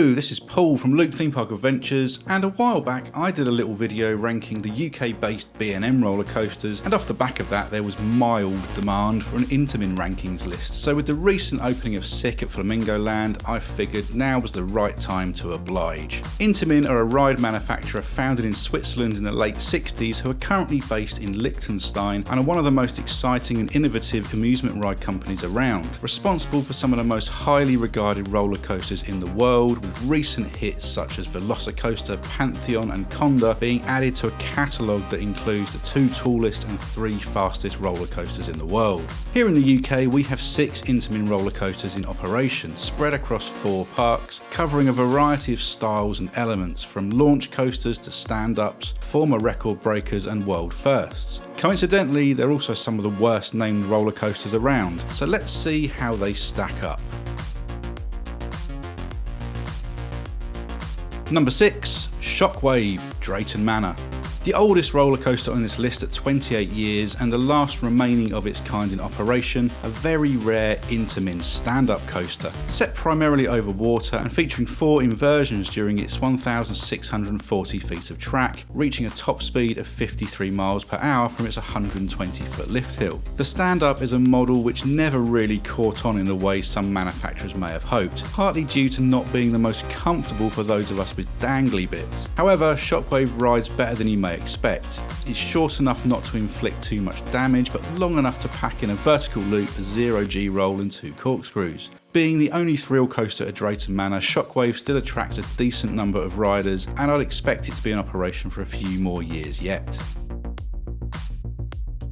Hello, this is Paul from Th13teen Park Adventures, and a while back I did a little video ranking the UK based B&M roller coasters, and off the back of that there was mild demand for an Intamin rankings list. So with the recent opening of SIK at Flamingo Land, I figured now was the right time to oblige. Intamin are a ride manufacturer founded in Switzerland in the late 60s who are currently based in Liechtenstein and are one of the most exciting and innovative amusement ride companies around, responsible for some of the most highly regarded roller coasters in the world, with recent hits such as Velocicoaster, Pantheon and Conda being added to a catalogue that includes the 2 tallest and 3 fastest roller coasters in the world. Here in the UK we have 6 Intamin roller coasters in operation, spread across 4 parks, covering a variety of styles and elements, from launch coasters to stand-ups, former record breakers and world firsts. Coincidentally, they're also some of the worst named roller coasters around, so let's see how they stack up. Number 6. Shockwave, Drayton Manor. The oldest roller coaster on this list at 28 years and the last remaining of its kind in operation, a very rare Intamin stand-up coaster, set primarily over water and featuring 4 inversions during its 1,640 feet of track, reaching a top speed of 53 miles per hour from its 120-foot lift hill. The stand-up is a model which never really caught on in the way some manufacturers may have hoped, partly due to not being the most comfortable for those of us with dangly bits. However, Shockwave rides better than you may expect. It's short enough not to inflict too much damage, but long enough to pack in a vertical loop, a 0G roll and 2 corkscrews. Being the only thrill coaster at Drayton Manor, Shockwave still attracts a decent number of riders, and I'd expect it to be in operation for a few more years yet.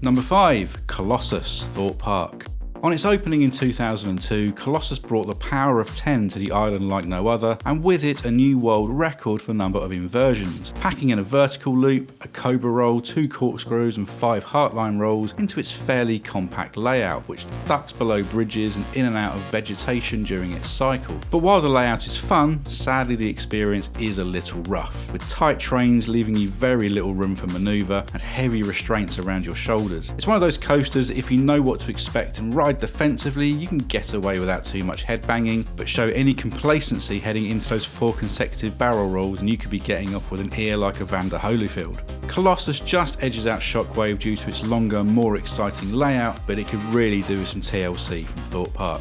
Number 5. Colossus, Thorpe Park. On its opening in 2002, Colossus brought the power of 10 to the island like no other, and with it a new world record for number of inversions, packing in a vertical loop, a cobra roll, 2 corkscrews and 5 heartline rolls into its fairly compact layout, which ducks below bridges and in and out of vegetation during its cycle. But while the layout is fun, sadly the experience is a little rough, with tight trains leaving you very little room for manoeuvre and heavy restraints around your shoulders. It's one of those coasters that if you know what to expect and ride defensively, you can get away without too much headbanging, but show any complacency heading into those 4 consecutive barrel rolls and you could be getting off with an ear like a Vander Holyfield. Colossus just edges out Shockwave due to its longer, more exciting layout, but it could really do with some TLC from Thorpe Park.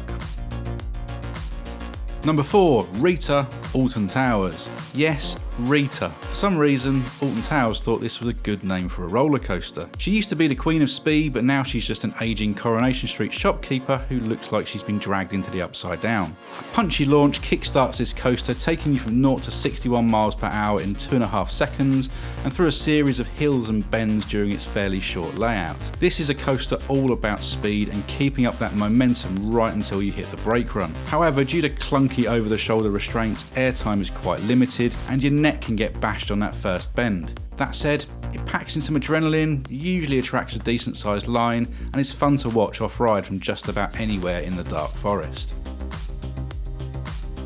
Number 4. Rita, Alton Towers. Yes, Rita. For some reason, Alton Towers thought this was a good name for a roller coaster. She used to be the queen of speed, but now she's just an aging Coronation Street shopkeeper who looks like she's been dragged into the upside down. A punchy launch kickstarts this coaster, taking you from 0 to 61 miles per hour in 2.5 seconds and through a series of hills and bends during its fairly short layout. This is a coaster all about speed and keeping up that momentum right until you hit the brake run. However, due to clunky over-the-shoulder restraints, airtime is quite limited and your neck can get bashed on that first bend. That said, it packs in some adrenaline, usually attracts a decent sized line, and is fun to watch off-ride from just about anywhere in the dark forest.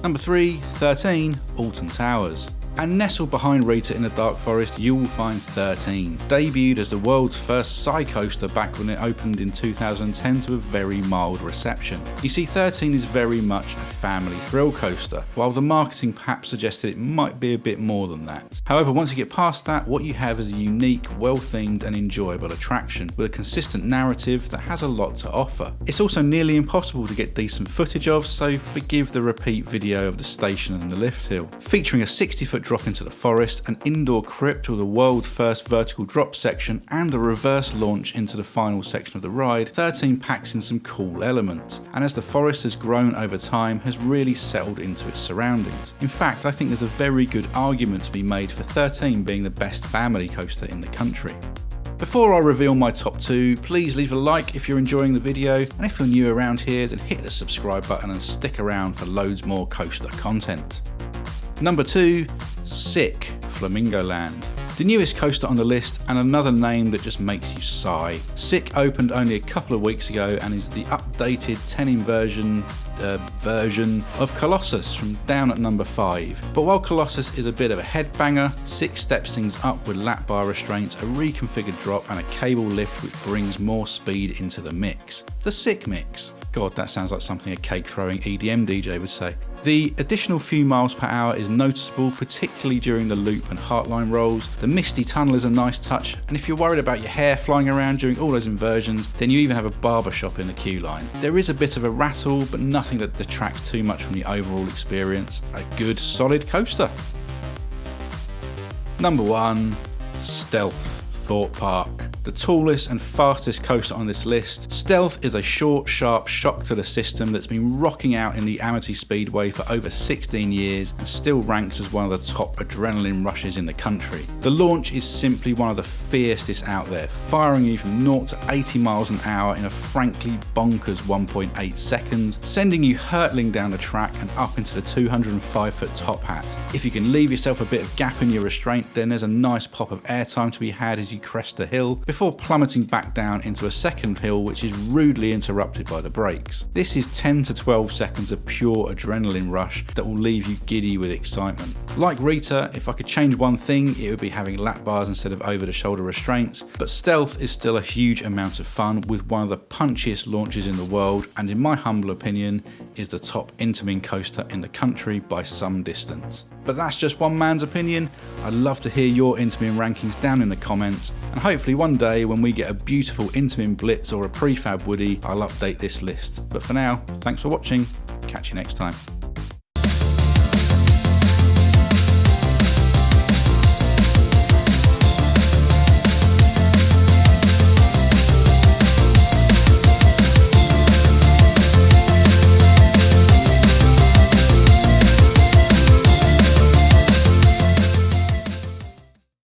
Number 3. Th13teen, Alton Towers. And nestled behind Rita in the dark forest you will find Th13teen, debuted as the world's first SIK coaster back when it opened in 2010 to a very mild reception. You see, Th13teen is very much a family thrill coaster, while the marketing perhaps suggested it might be a bit more than that. However, once you get past that, what you have is a unique, well-themed and enjoyable attraction, with a consistent narrative that has a lot to offer. It's also nearly impossible to get decent footage of, so forgive the repeat video of the station and the lift hill. Featuring a 60-foot drop into the forest, an indoor crypt with the world's first vertical drop section, and a reverse launch into the final section of the ride, Th13teen packs in some cool elements, and as the forest has grown over time, has really settled into its surroundings. In fact, I think there's a very good argument to be made for Th13teen being the best family coaster in the country. Before I reveal my top 2, please leave a like if you're enjoying the video, and if you're new around here then hit the subscribe button and stick around for loads more coaster content. Number 2. SIK, Flamingo Land. The newest coaster on the list, and another name that just makes you sigh. SIK opened only a couple of weeks ago and is the updated 10 inversion version of Colossus from down at number 5. But while Colossus is a bit of a headbanger, SIK steps things up with lap bar restraints, a reconfigured drop and a cable lift which brings more speed into the mix. The SIK mix. God, that sounds like something a cake-throwing EDM DJ would say. The additional few miles per hour is noticeable, particularly during the loop and heartline rolls. The misty tunnel is a nice touch, and if you're worried about your hair flying around during all those inversions, then you even have a barber shop in the queue line. There is a bit of a rattle, but nothing that detracts too much from the overall experience. A good, solid coaster. Number 1, Stealth, Thorpe Park. The tallest and fastest coaster on this list, Stealth is a short, sharp shock to the system that's been rocking out in the Amity Speedway for over 16 years and still ranks as one of the top adrenaline rushes in the country. The launch is simply one of the fiercest out there, firing you from 0 to 80 miles an hour in a frankly bonkers 1.8 seconds, sending you hurtling down the track and up into the 205-foot top hat. If you can leave yourself a bit of gap in your restraint, then there's a nice pop of airtime to be had as you crest the hill, before plummeting back down into a second hill which is rudely interrupted by the brakes. This is 10 to 12 seconds of pure adrenaline rush that will leave you giddy with excitement. Like Rita, if I could change one thing, it would be having lap bars instead of over-the-shoulder restraints, but Stealth is still a huge amount of fun with one of the punchiest launches in the world, and in my humble opinion, is the top Intamin coaster in the country by some distance. But that's just one man's opinion. I'd love to hear your Intamin rankings down in the comments, and hopefully one day when we get a beautiful Intamin Blitz or a prefab Woody, I'll update this list. But for now, thanks for watching, catch you next time.